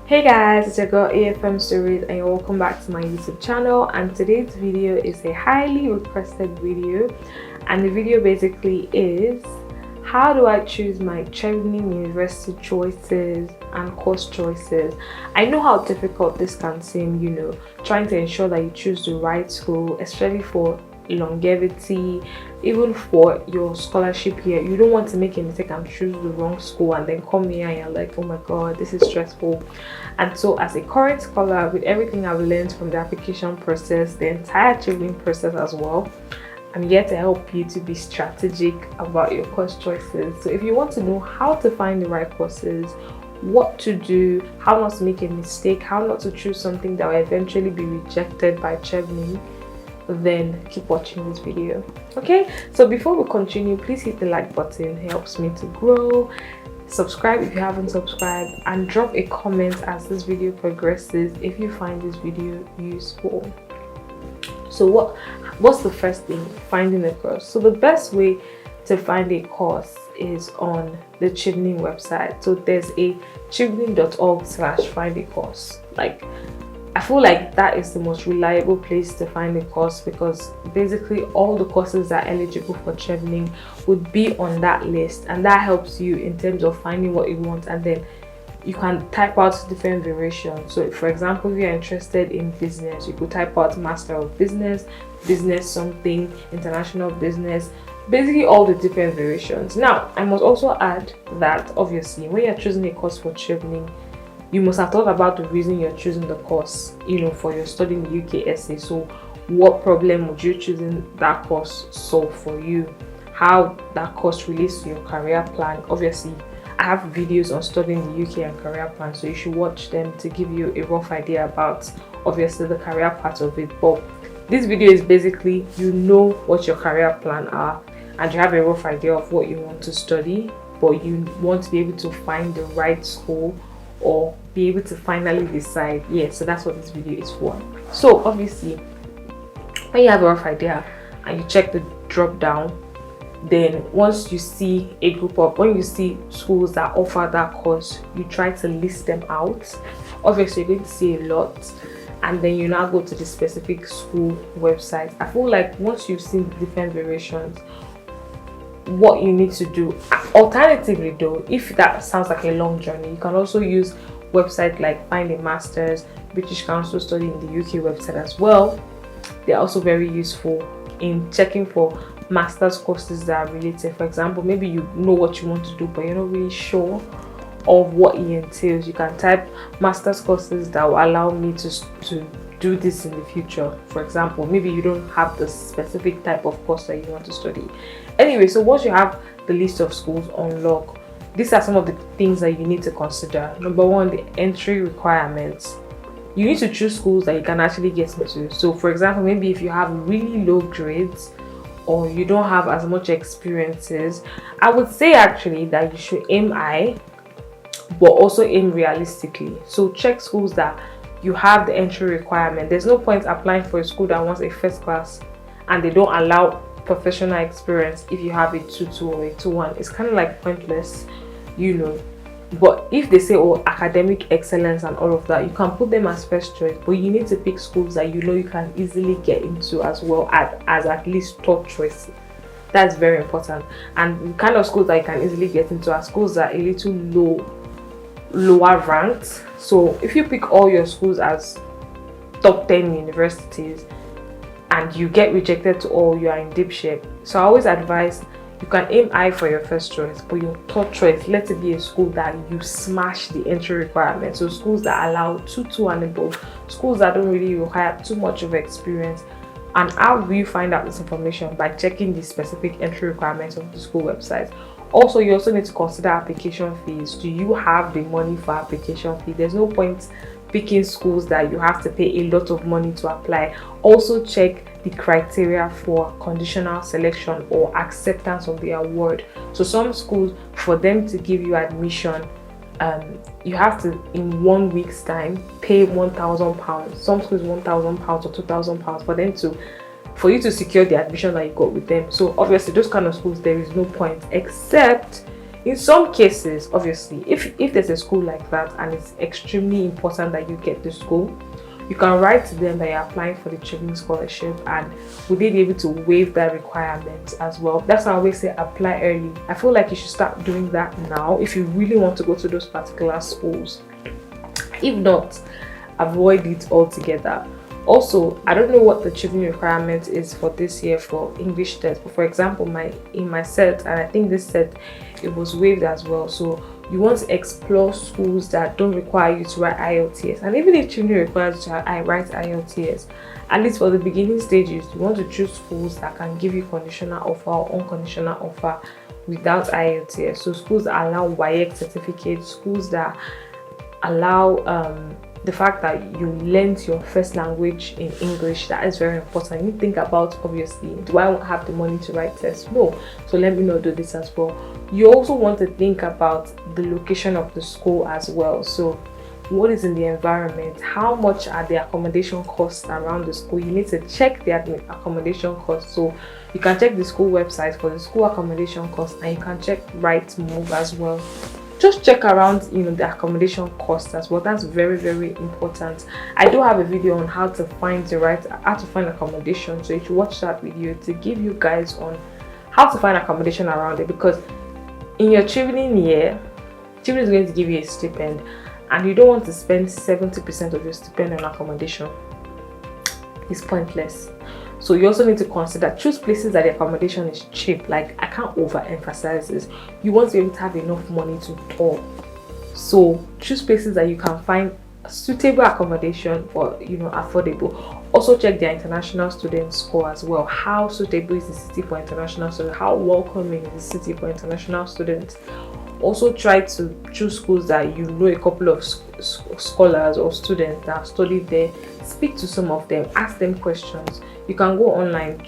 Hey guys, it's your girl AFM Stories and you're welcome back to my YouTube channel, and today's video is a highly requested video, and the video basically is how do I choose my Chevening University choices and course choices. I know how difficult this can seem, trying to ensure that you choose the right school, especially for longevity, even for your scholarship here. You don't want to make a mistake and choose the wrong school and then come here and you're like, oh my god, this is stressful. And so as a current scholar, with everything I've learned from the application process, the entire achievement process as well, I'm here to help you to be strategic about your course choices. So if you want to know how to find the right courses, what to do, how not to make a mistake, how not to choose something that will eventually be rejected by Chevening, then keep watching this video. Okay, so before we continue, please hit the like button. It helps me to grow. Subscribe if you haven't subscribed, and drop a comment as this video progresses if you find this video useful. So what's the first thing? Finding a course. So the best way to find a course is on the Chevening website. So there's a chevening.org/find a course. I feel like that is the most reliable place to find a course, because basically all the courses that are eligible for Chevening would be on that list, and that helps you in terms of finding what you want, and then you can type out different variations. So for example, if you're interested in business, you could type out Master of Business, business something, international business, basically all the different variations. Now I must also add that obviously when you're choosing a course for Chevening, you must have thought about the reason you're choosing the course, for your studying UKSA. So what problem would you choosing that course solve for you? How that course relates to your career plan? Obviously, I have videos on studying the UK and career plan, so you should watch them to give you a rough idea about obviously the career part of it. But this video is basically what your career plan are, and you have a rough idea of what you want to study, but you want to be able to find the right school or be able to finally decide. So that's what this video is for. So obviously, when you have a rough idea and you check the drop down, then once you see when you see schools that offer that course, you try to list them out. Obviously you're going to see a lot, and then you now go to the specific school website. I feel like once you've seen the different variations, what you need to do, alternatively though, if that sounds like a long journey, you can also use websites like Find a Masters, British Council Study in the UK website as well. They're also very useful in checking for master's courses that are related. For example, maybe you know what you want to do but you're not really sure of what it entails. You can type master's courses that will allow me to do this in the future. For example, maybe you don't have the specific type of course that you want to study. Anyway, so once you have the list of schools on lock, these are some of the things that you need to consider. Number one, the entry requirements. You need to choose schools that you can actually get into. So for example, maybe if you have really low grades or you don't have as much experiences, I would say actually that you should aim high, but also aim realistically. So check schools that you have the entry requirement. There's no point applying for a school that wants a first class and they don't allow professional experience if you have a 2-2 or a 2-1. It's kind of like pointless, But if they say, academic excellence and all of that, you can put them as first choice, but you need to pick schools that you can easily get into as well as at least top choice. That's very important. And the kind of schools that you can easily get into are schools that are a little lower ranked. So if you pick all your schools as top 10 universities and you get rejected to all, you are in deep shape. So I always advise you can aim high for your first choice, but your top choice, let it be a school that you smash the entry requirements. So schools that allow 2-2 and above, schools that don't really require too much of experience. And how will you find out this information? By checking the specific entry requirements of the school website. Also, you also need to consider application fees. Do you have the money for application fee? There's no point picking schools that you have to pay a lot of money to apply. Also check the criteria for conditional selection or acceptance of the award. So some schools, for them to give you admission, you have to in 1 week's time pay £1,000. Some schools £1,000 or £2,000 for you to secure the admission that you got with them. So obviously those kind of schools, there is no point, except In some cases, obviously, if there's a school like that and it's extremely important that you get the school, you can write to them that you're applying for the Chevening scholarship, and would they be able to waive that requirement as well. That's why I always say apply early. I feel like you should start doing that now if you really want to go to those particular schools. If not, avoid it altogether. Also, I don't know what the Chevening requirement is for this year for English test, but for example, in my set, and I think this set, it was waived as well. So you want to explore schools that don't require you to write IELTS, and even if Chevening requires you to write IELTS, at least for the beginning stages, you want to choose schools that can give you conditional offer or unconditional offer without IELTS. So schools that allow WAEC certificates, schools that allow the fact that you learned your first language in English. That is very important. You think about, obviously, do I have the money to write tests? No. So let me not do this as well. You also want to think about the location of the school as well. So what is in the environment? How much are the accommodation costs around the school? You need to check the accommodation costs. So you can check the school website for the school accommodation costs, and you can check Rightmove as well. Just check around, the accommodation cost as well. That's very, very important. I do have a video on how to find accommodation, so you should watch that video to give you guys on how to find accommodation around it, because in your Chevening year, Chevening is going to give you a stipend, and you don't want to spend 70% of your stipend on accommodation. It's pointless. So you also need to consider, choose places that the accommodation is cheap. Like, I can't overemphasize this. You want to be able to have enough money to tour. So choose places that you can find suitable accommodation for, affordable. Also check their international student score as well. How suitable is the city for international students? How welcoming is the city for international students? Also try to choose schools that you know a couple of scholars or students that have studied there. Speak to some of them, ask them questions. You can go online,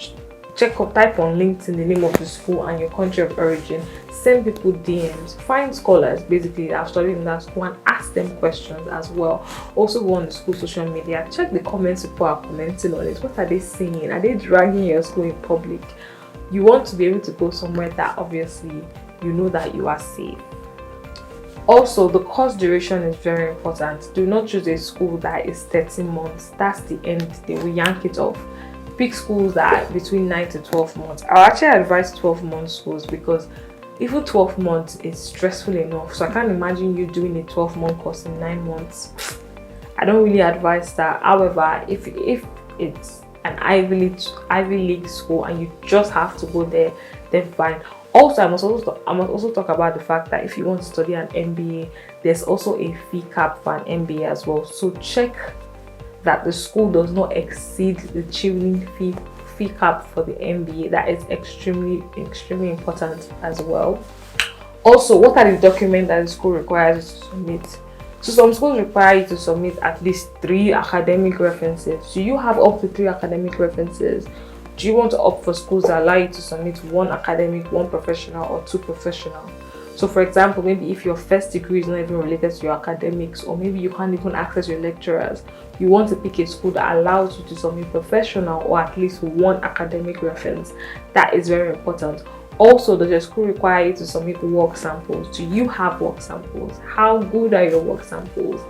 type on LinkedIn the name of the school and your country of origin, send people DMs, find scholars basically that have studied in that school and ask them questions as well. Also go on the school social media, check the comments people are commenting on it. What are they saying? Are they dragging your school in public? You want to be able to go somewhere that obviously you know that you are safe. Also, the course duration is very important. Do not choose a school that is 13 months. That's the end. They will yank it off. Pick schools that are between 9 to 12 months. I'll actually advise 12-month schools, because even 12 months is stressful enough. So I can't imagine you doing a 12-month course in 9 months. I don't really advise that. However, if it's an Ivy League school and you just have to go there, then fine. Also, I must also talk about the fact that if you want to study an MBA, there's also a fee cap for an MBA as well. So check that the school does not exceed the Chevening fee cap for the MBA. That is extremely important as well. Also, what are the documents that the school requires you to submit? So some schools require you to submit at least 3 academic references. Do you have up to 3 academic references? Do you want to opt for schools that allow you to submit 1 academic, 1 professional, or 2 professional? So for example, maybe if your first degree is not even related to your academics, or maybe you can't even access your lecturers, you want to pick a school that allows you to submit professional or at least 1 academic reference. That is very important. Also, does your school require you to submit work samples? Do you have work samples? How good are your work samples?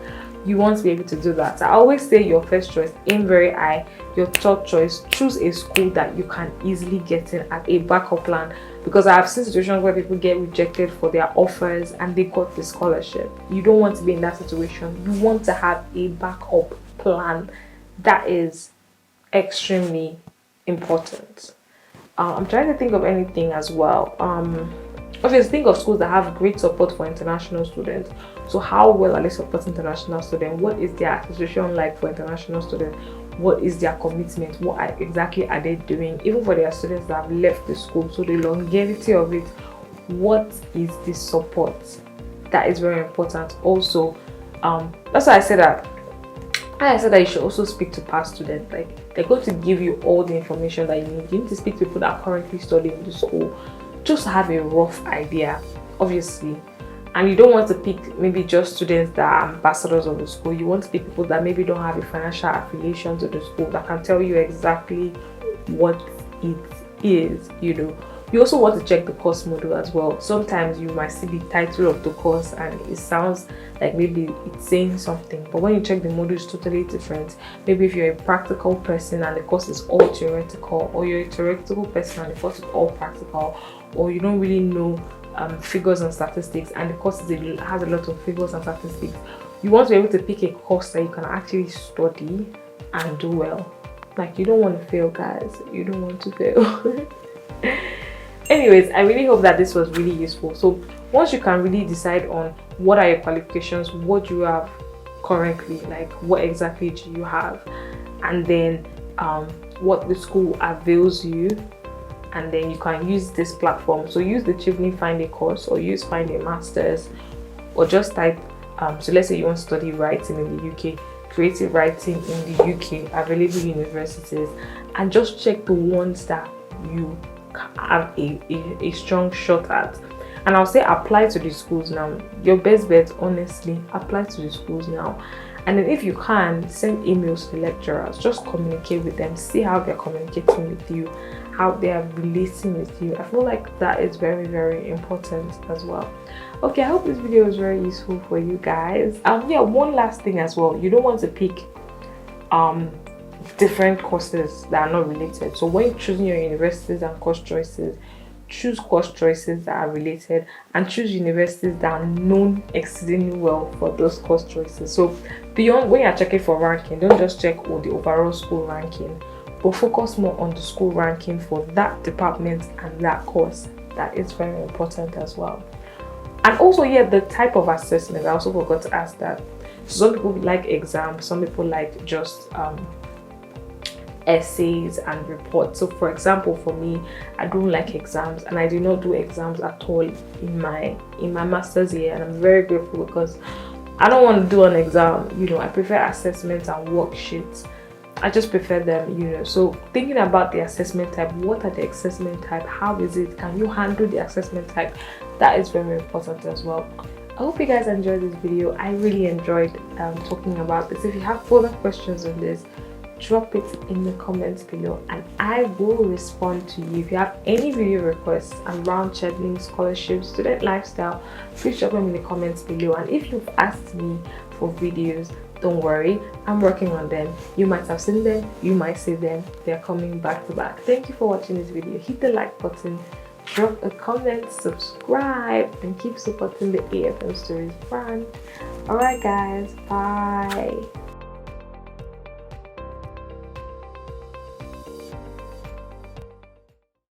You want to be able to do that. I always say your first choice, aim very high. Your third choice, choose a school that you can easily get in at a backup plan, because I have seen situations where people get rejected for their offers and they got the scholarship. You don't want to be in that situation. You want to have a backup plan. That is extremely important. I'm trying to think of anything as well. Obviously, think of schools that have great support for international students. So how well are they supporting international students? What is their association like for international students? What is their commitment? What exactly are they doing? Even for their students that have left the school, so the longevity of it, what is the support? That is very important. Also, that's why I said that you should also speak to past students. Like, they're going to give you all the information that you need. You need to speak to people that are currently studying in the school, just to have a rough idea, obviously. And you don't want to pick maybe just students that are ambassadors of the school. You want to pick people that maybe don't have a financial affiliation to the school, that can tell you exactly what it is, You also want to check the course module as well. Sometimes you might see the title of the course and it sounds like maybe it's saying something, but when you check the module, it's totally different. Maybe if you're a practical person and the course is all theoretical, or you're a theoretical person and the course is all practical, or you don't really know figures and statistics and the course has a lot of figures and statistics, you want to be able to pick a course that you can actually study and do well. Like, you don't want to fail, guys. You don't want to fail. Anyways, I really hope that this was really useful. So once you can really decide on what are your qualifications, what do you have currently, like what exactly do you have, and then what the school avails you, and then you can use this platform. So use the Chivney Find a Course, or use Find a Masters, or just type so let's say you want to study writing in the UK, creative writing in the UK, available universities, and just check the ones that you have a strong shot at. And I'll say apply to the schools now. Your best bet, honestly, apply to the schools now. And then if you can, send emails to the lecturers, just communicate with them, see how they're communicating with you, how they are relating with you. I feel like that is very, very important as well. Okay, I hope this video was very useful for you guys. Yeah, one last thing as well, you don't want to pick different courses that are not related. So when you're choosing your universities and course choices, choose course choices that are related, and choose universities that are known exceedingly well for those course choices. So beyond, when you're checking for ranking, don't just check all the overall school ranking, but focus more on the school ranking for that department and that course. That is very important as well. And also, yeah, the type of assessment, I also forgot to ask that. So some people like exams, some people like just essays and reports. So for example, for me, I don't like exams, and I do not do exams at all in my master's year, and I'm very grateful because I don't want to do an exam. You know, I prefer assessments and worksheets. I just prefer them, you know. So thinking about the assessment type, what are the assessment type, how is it, can you handle the assessment type? That is very important as well. I hope you guys enjoyed this video. I really enjoyed talking about this. If you have further questions on this, drop it in the comments below and I will respond to you. If you have any video requests around Chedlin scholarship, student lifestyle, please drop them in the comments below. And if you've asked me for videos, don't worry, I'm working on them. You might have seen them, you might see them, they're coming back to back. Thank you for watching this video. Hit the like button, drop a comment, subscribe, and keep supporting the AFM Stories brand. Alright guys, bye.